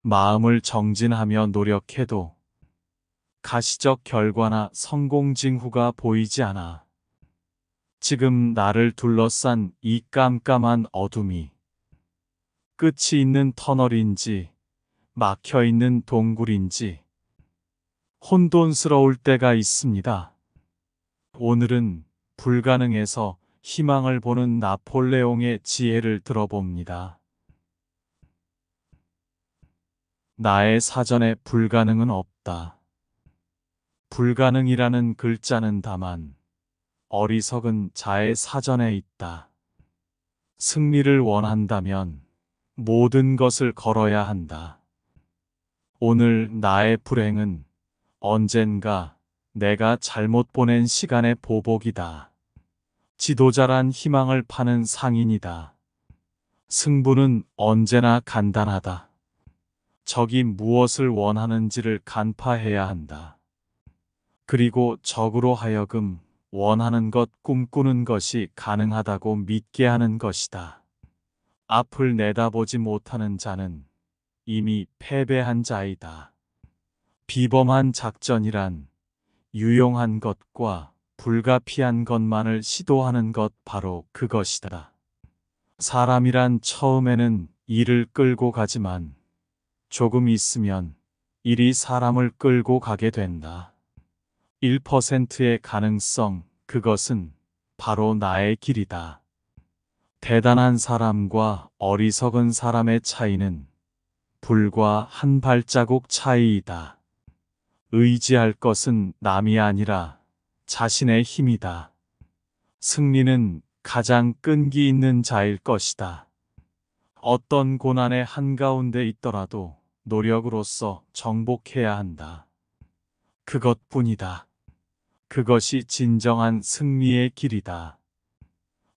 마음을 정진하며 노력해도 가시적 결과나 성공 징후가 보이지 않아. 지금 나를 둘러싼 이 깜깜한 어둠이 끝이 있는 터널인지 막혀 있는 동굴인지 혼돈스러울 때가 있습니다. 오늘은 불가능에서 희망을 보는 나폴레옹의 지혜를 들어봅니다. 나의 사전에 불가능은 없다. 불가능이라는 글자는 다만 어리석은 자의 사전에 있다. 승리를 원한다면 모든 것을 걸어야 한다. 오늘 나의 불행은 언젠가 내가 잘못 보낸 시간의 보복이다. 지도자란 희망을 파는 상인이다. 승부는 언제나 간단하다. 적이 무엇을 원하는지를 간파해야 한다. 그리고 적으로 하여금 원하는 것 꿈꾸는 것이 가능하다고 믿게 하는 것이다. 앞을 내다보지 못하는 자는 이미 패배한 자이다. 비범한 작전이란 유용한 것과 불가피한 것만을 시도하는 것 바로 그것이다. 사람이란 처음에는 일을 끌고 가지만 조금 있으면 일이 사람을 끌고 가게 된다. 1%의 가능성, 그것은 바로 나의 길이다. 대단한 사람과 어리석은 사람의 차이는 불과 한 발자국 차이이다. 의지할 것은 남이 아니라 자신의 힘이다. 승리는 가장 끈기 있는 자일 것이다. 어떤 고난의 한가운데 있더라도 노력으로써 정복해야 한다. 그것뿐이다. 그것이 진정한 승리의 길이다.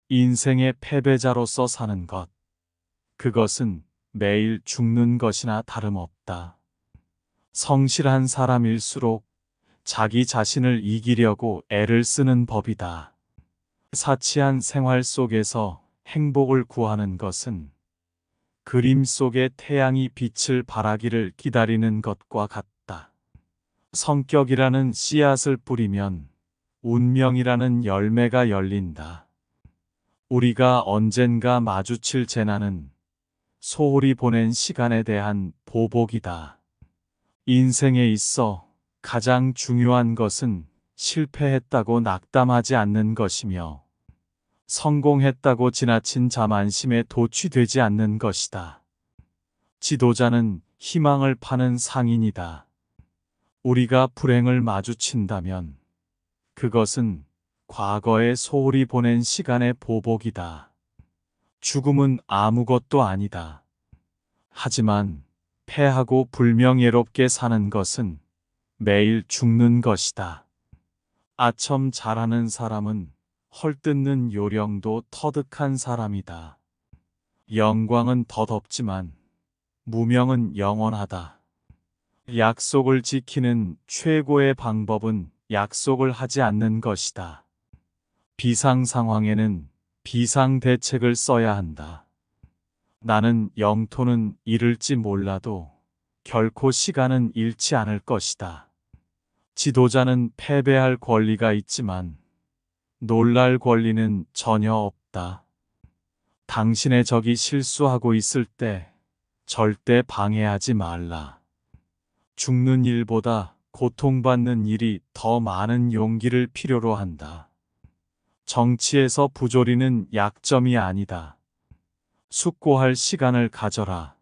인생의 패배자로서 사는 것. 그것은 매일 죽는 것이나 다름없다. 성실한 사람일수록 자기 자신을 이기려고 애를 쓰는 법이다. 사치한 생활 속에서 행복을 구하는 것은 그림 속의 태양이 빛을 발하기를 기다리는 것과 같다. 성격이라는 씨앗을 뿌리면 운명이라는 열매가 열린다. 우리가 언젠가 마주칠 재난은 소홀히 보낸 시간에 대한 보복이다. 인생에 있어 가장 중요한 것은 실패했다고 낙담하지 않는 것이며 성공했다고 지나친 자만심에 도취되지 않는 것이다. 지도자는 희망을 파는 상인이다. 우리가 불행을 마주친다면 그것은 과거에 소홀히 보낸 시간의 보복이다. 죽음은 아무것도 아니다. 하지만 패하고 불명예롭게 사는 것은 매일 죽는 것이다. 아첨 잘하는 사람은 헐뜯는 요령도 터득한 사람이다. 영광은 덧없지만 무명은 영원하다. 약속을 지키는 최고의 방법은 약속을 하지 않는 것이다. 비상 상황에는 비상 대책을 써야 한다. 나는 영토는 잃을지 몰라도 결코 시간은 잃지 않을 것이다. 지도자는 패배할 권리가 있지만 놀랄 권리는 전혀 없다. 당신의 적이 실수하고 있을 때 절대 방해하지 말라. 죽는 일보다 고통받는 일이 더 많은 용기를 필요로 한다. 정치에서 부조리는 약점이 아니다. 숙고할 시간을 가져라.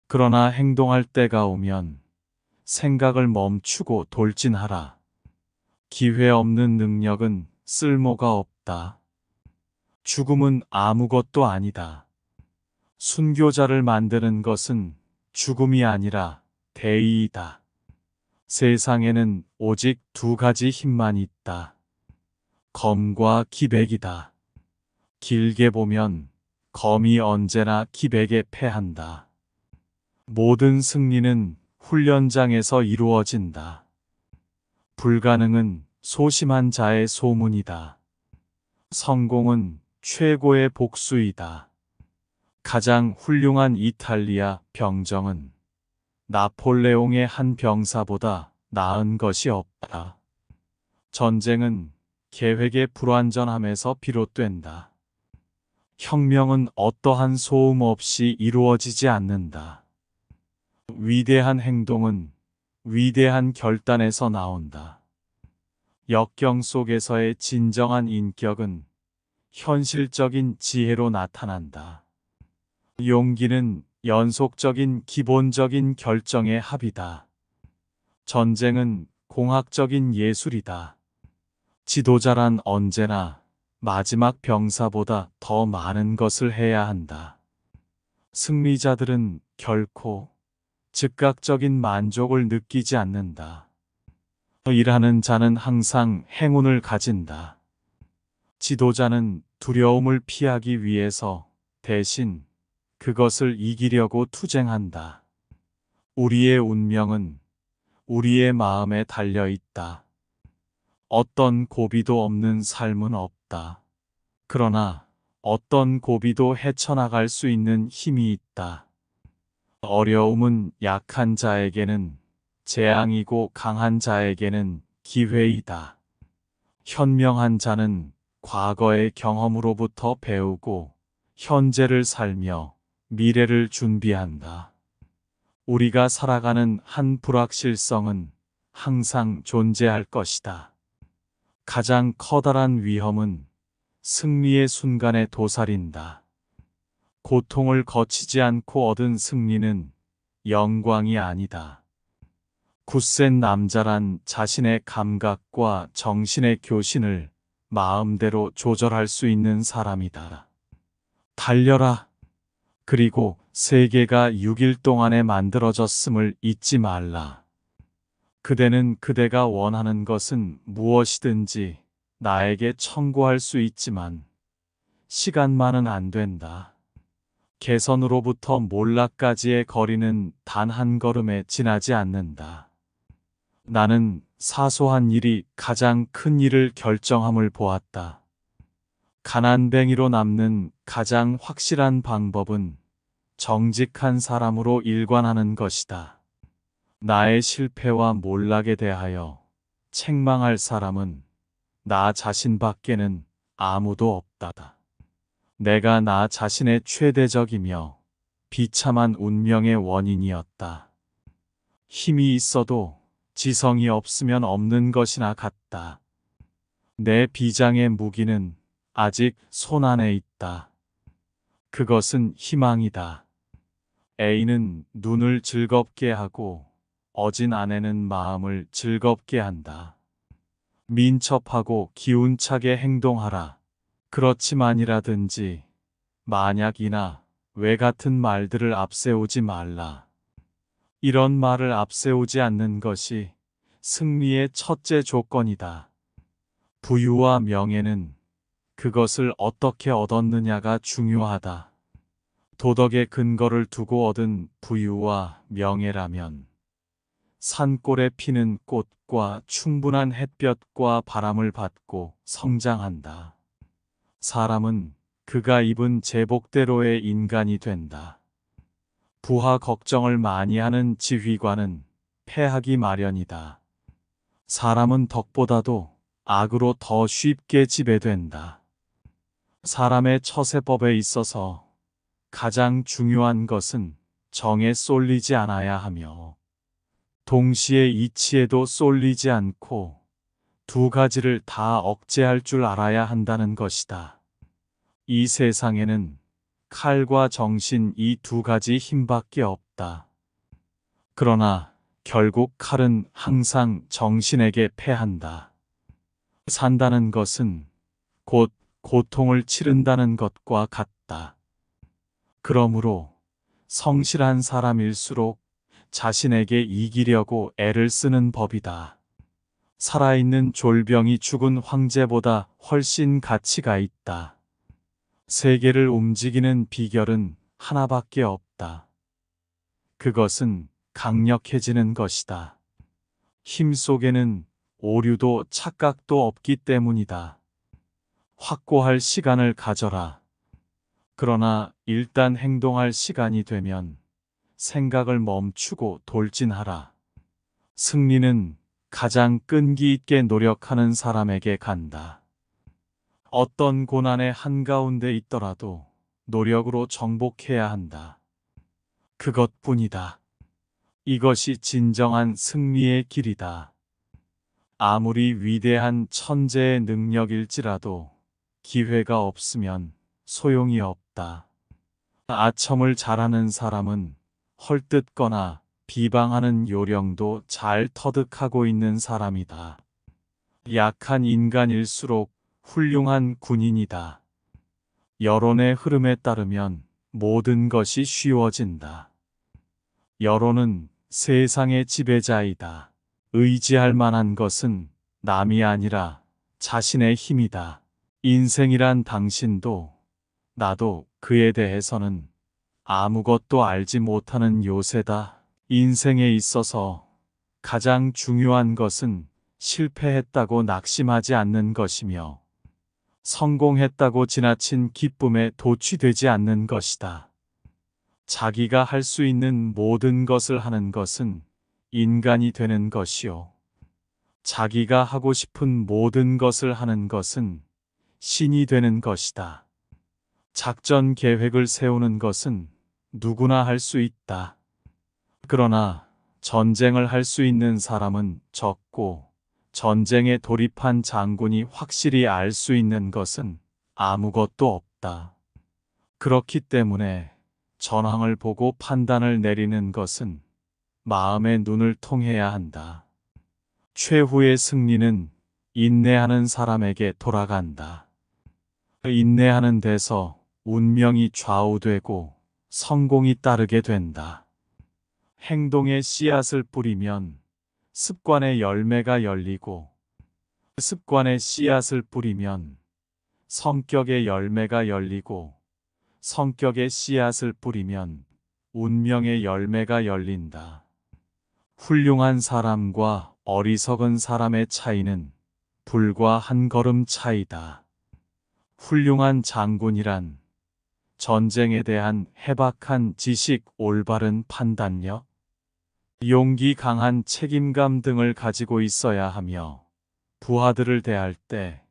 그러나 행동할 때가 오면 생각을 멈추고 돌진하라. 기회 없는 능력은 쓸모가 없다. 죽음은 아무것도 아니다. 순교자를 만드는 것은 죽음이 아니라 대의이다. 세상에는 오직 두 가지 힘만 있다. 검과 기백이다. 길게 보면 검이 언제나 기백에 패한다. 모든 승리는 훈련장에서 이루어진다. 불가능은 소심한 자의 소문이다. 성공은 최고의 복수이다. 가장 훌륭한 이탈리아 병정은 나폴레옹의 한 병사보다 나은 것이 없다. 전쟁은 계획의 불완전함에서 비롯된다. 혁명은 어떠한 소음 없이 이루어지지 않는다. 위대한 행동은 위대한 결단에서 나온다. 역경 속에서의 진정한 인격은 현실적인 지혜로 나타난다. 용기는 연속적인 기본적인 결정의 합이다. 전쟁은 공학적인 예술이다. 지도자란 언제나 마지막 병사보다 더 많은 것을 해야 한다. 승리자들은 결코 즉각적인 만족을 느끼지 않는다. 일하는 자는 항상 행운을 가진다. 지도자는 두려움을 피하기 위해서 대신 그것을 이기려고 투쟁한다. 우리의 운명은 우리의 마음에 달려 있다. 어떤 고비도 없는 삶은 없다. 그러나 어떤 고비도 헤쳐나갈 수 있는 힘이 있다. 어려움은 약한 자에게는 재앙이고 강한 자에게는 기회이다. 현명한 자는 과거의 경험으로부터 배우고 현재를 살며 미래를 준비한다. 우리가 살아가는 한 불확실성은 항상 존재할 것이다. 가장 커다란 위험은 승리의 순간에 도사린다. 고통을 거치지 않고 얻은 승리는 영광이 아니다. 굳센 남자란 자신의 감각과 정신의 교신을 마음대로 조절할 수 있는 사람이다. 달려라. 그리고 세계가 6일 동안에 만들어졌음을 잊지 말라. 그대는 그대가 원하는 것은 무엇이든지 나에게 청구할 수 있지만 시간만은 안 된다. 개선으로부터 몰락까지의 거리는 단 한 걸음에 지나지 않는다. 나는 사소한 일이 가장 큰 일을 결정함을 보았다. 가난뱅이로 남는 가장 확실한 방법은 정직한 사람으로 일관하는 것이다. 나의 실패와 몰락에 대하여 책망할 사람은 나 자신밖에는 아무도 없다. 내가 나 자신의 최대적이며 비참한 운명의 원인이었다. 힘이 있어도 지성이 없으면 없는 것이나 같다. 내 비장의 무기는 아직 손 안에 있다. 그것은 희망이다. A는 눈을 즐겁게 하고 어진 아내는 마음을 즐겁게 한다. 민첩하고 기운차게 행동하라. 그렇지만이라든지 만약이나 왜 같은 말들을 앞세우지 말라. 이런 말을 앞세우지 않는 것이 승리의 첫째 조건이다. 부유와 명예는 그것을 어떻게 얻었느냐가 중요하다. 도덕의 근거를 두고 얻은 부유와 명예라면 산골에 피는 꽃과 충분한 햇볕과 바람을 받고 성장한다. 사람은 그가 입은 제복대로의 인간이 된다. 부하 걱정을 많이 하는 지휘관은 패하기 마련이다. 사람은 덕보다도 악으로 더 쉽게 지배된다. 사람의 처세법에 있어서 가장 중요한 것은 정에 쏠리지 않아야 하며 동시에 이치에도 쏠리지 않고 두 가지를 다 억제할 줄 알아야 한다는 것이다. 이 세상에는 칼과 정신 이 두 가지 힘밖에 없다. 그러나 결국 칼은 항상 정신에게 패한다. 산다는 것은 곧 고통을 치른다는 것과 같다. 그러므로 성실한 사람일수록 자신에게 이기려고 애를 쓰는 법이다. 살아있는 졸병이 죽은 황제보다 훨씬 가치가 있다. 세계를 움직이는 비결은 하나밖에 없다. 그것은 강력해지는 것이다. 힘 속에는 오류도 착각도 없기 때문이다. 확고할 시간을 가져라. 그러나 일단 행동할 시간이 되면 생각을 멈추고 돌진하라. 승리는 가장 끈기 있게 노력하는 사람에게 간다. 어떤 고난의 한가운데 있더라도 노력으로 정복해야 한다. 그것뿐이다. 이것이 진정한 승리의 길이다. 아무리 위대한 천재의 능력일지라도 기회가 없으면 소용이 없다. 아첨을 잘하는 사람은 헐뜯거나 비방하는 요령도 잘 터득하고 있는 사람이다. 약한 인간일수록 훌륭한 군인이다. 여론의 흐름에 따르면 모든 것이 쉬워진다. 여론은 세상의 지배자이다. 의지할 만한 것은 남이 아니라 자신의 힘이다. 인생이란 당신도 나도 그에 대해서는 아무것도 알지 못하는 요새다. 인생에 있어서 가장 중요한 것은 실패했다고 낙심하지 않는 것이며 성공했다고 지나친 기쁨에 도취되지 않는 것이다. 자기가 할 수 있는 모든 것을 하는 것은 인간이 되는 것이요. 자기가 하고 싶은 모든 것을 하는 것은 신이 되는 것이다. 작전 계획을 세우는 것은 누구나 할 수 있다. 그러나 전쟁을 할 수 있는 사람은 적고 전쟁에 돌입한 장군이 확실히 알 수 있는 것은 아무것도 없다. 그렇기 때문에 전황을 보고 판단을 내리는 것은 마음의 눈을 통해야 한다. 최후의 승리는 인내하는 사람에게 돌아간다. 인내하는 데서 운명이 좌우되고 성공이 따르게 된다. 행동의 씨앗을 뿌리면 습관의 열매가 열리고 습관의 씨앗을 뿌리면 성격의 열매가 열리고 성격의 씨앗을 뿌리면 운명의 열매가 열린다. 훌륭한 사람과 어리석은 사람의 차이는 불과 한 걸음 차이다. 훌륭한 장군이란 전쟁에 대한 해박한 지식, 올바른 판단력, 용기, 강한 책임감 등을 가지고 있어야 하며 부하들을 대할 때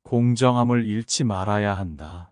공정함을 잃지 말아야 한다.